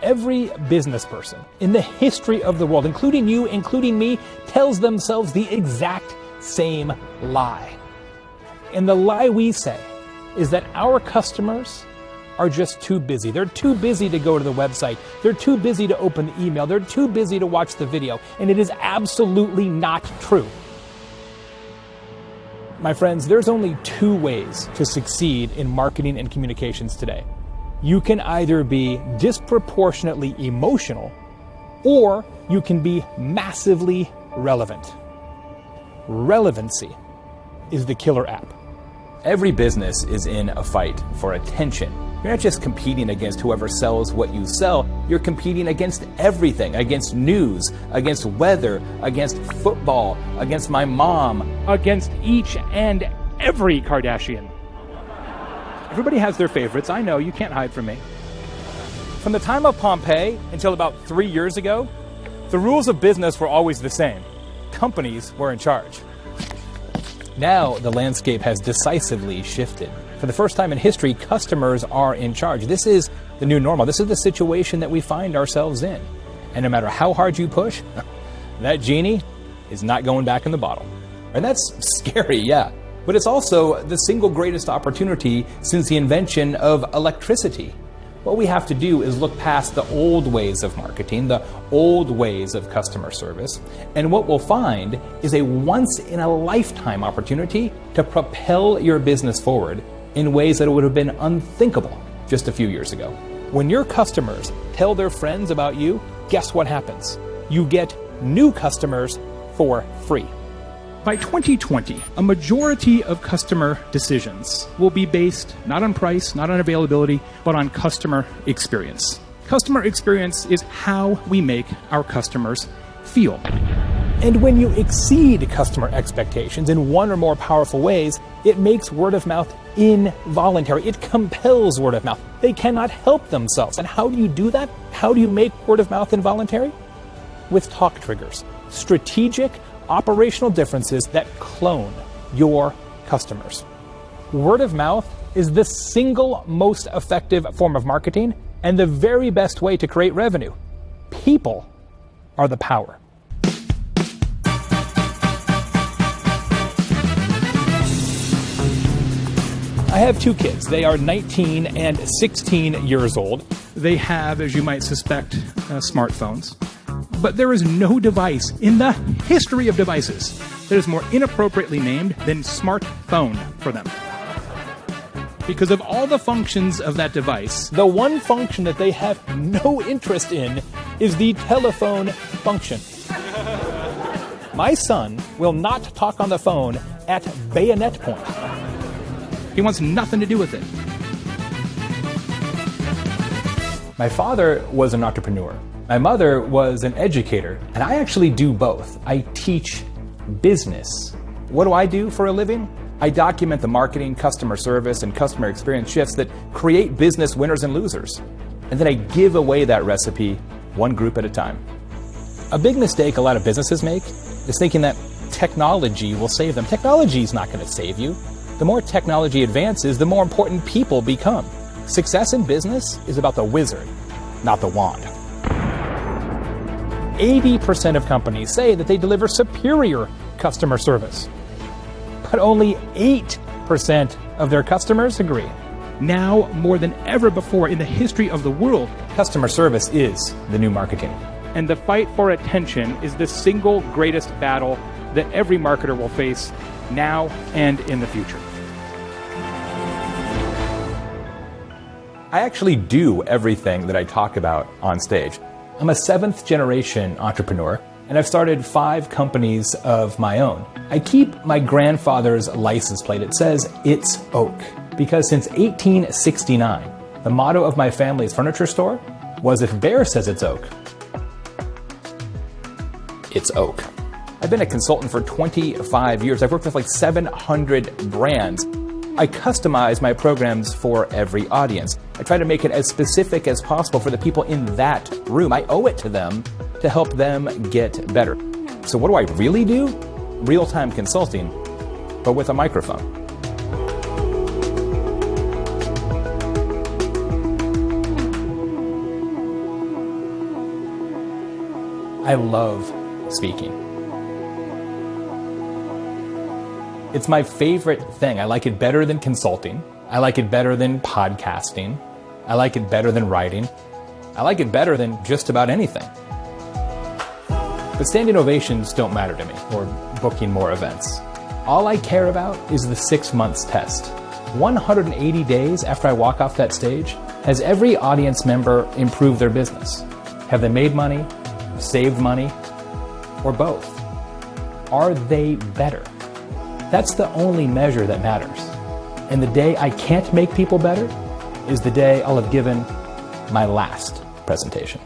Every business person in the history of the world, including you, including me, tells themselves the exact same lie. And the lie we say is that our customers are just too busy. They're too busy to go to the website. They're too busy to open the email. They're too busy to watch the video. And it is absolutely not true. My friends, there's only two ways to succeed in marketing and communications today. You can either be disproportionately emotional, or you can be massively relevant. Relevancy is the killer app. Every business is in a fight for attention. You're not just competing against whoever sells what you sell, you're competing against everything, against news, against weather, against football, against my mom, Against each and every Kardashian. Everybody has their favorites. I know, you can't hide from me. From the time of Pompeii until about 3 years ago, the rules of business were always the same. Companies were in charge. Now the landscape has decisively shifted. For the first time in history, customers are in charge. This is the new normal. This is the situation that we find ourselves in. And no matter how hard you push, that genie is not going back in the bottle. And that's scary, yeah. But it's also the single greatest opportunity since the invention of electricity. What we have to do is look past the old ways of marketing, the old ways of customer service, and what we'll find is a once-in-a-lifetime opportunity to propel your business forward in ways that would have been unthinkable just a few years ago. When your customers tell their friends about you, guess what happens? You get new customers for free. By 2020, a majority of customer decisions will be based not on price, not on availability, but on customer experience. Customer experience is how we make our customers feel. And when you exceed customer expectations in one or more powerful ways, it makes word of mouth involuntary. It compels word of mouth. They cannot help themselves. And how do you do that? How do you make word of mouth involuntary? With talk triggers. Strategic, operational differences that clone your customers. Word of mouth is the single most effective form of marketing and the very best way to create revenue. People are the power. I have two kids. They are 19 and 16 years old. They have, as you might suspect, smartphones. But there is no device in the history of devices that is more inappropriately named than smartphone for them. Because of all the functions of that device, the one function that they have no interest in is the telephone function. My son will not talk on the phone at bayonet point. He wants nothing to do with it. My father was an entrepreneur. My mother was an educator, and I actually do both. I teach business. What do I do for a living? I document the marketing, customer service, and customer experience shifts that create business winners and losers. And then I give away that recipe one group at a time. A big mistake a lot of businesses make is thinking that technology will save them. Technology is not going to save you. The more technology advances, the more important people become. Success in business is about the wizard, not the wand. 80% of companies say that they deliver superior customer service, but only 8% of their customers agree. Now, more than ever before in the history of the world, customer service is the new marketing. And the fight for attention is the single greatest battle that every marketer will face now and in the future. I actually do everything that I talk about on stage. I'm a 7th generation entrepreneur, and I've started 5 companies of my own. I keep my grandfather's license plate. It says, "It's Oak," because since 1869, the motto of my family's furniture store was, if Baer says it's oak, it's oak. I've been a consultant for 25 years. I've worked with like 700 brands. I customize my programs for every audience. I try to make it as specific as possible for the people in that room. I owe it to them to help them get better. So what do I really do? Real-time consulting, but with a microphone. I love speaking. It's my favorite thing. I like it better than consulting. I like it better than podcasting. I like it better than writing. I like it better than just about anything. But standing ovations don't matter to me, or booking more events. All I care about is the 6 months test. 180 days after I walk off that stage, has every audience member improved their business? Have they made money, saved money, or both? Are they better? That's the only measure that matters. And the day I can't make people better is the day I'll have given my last presentation.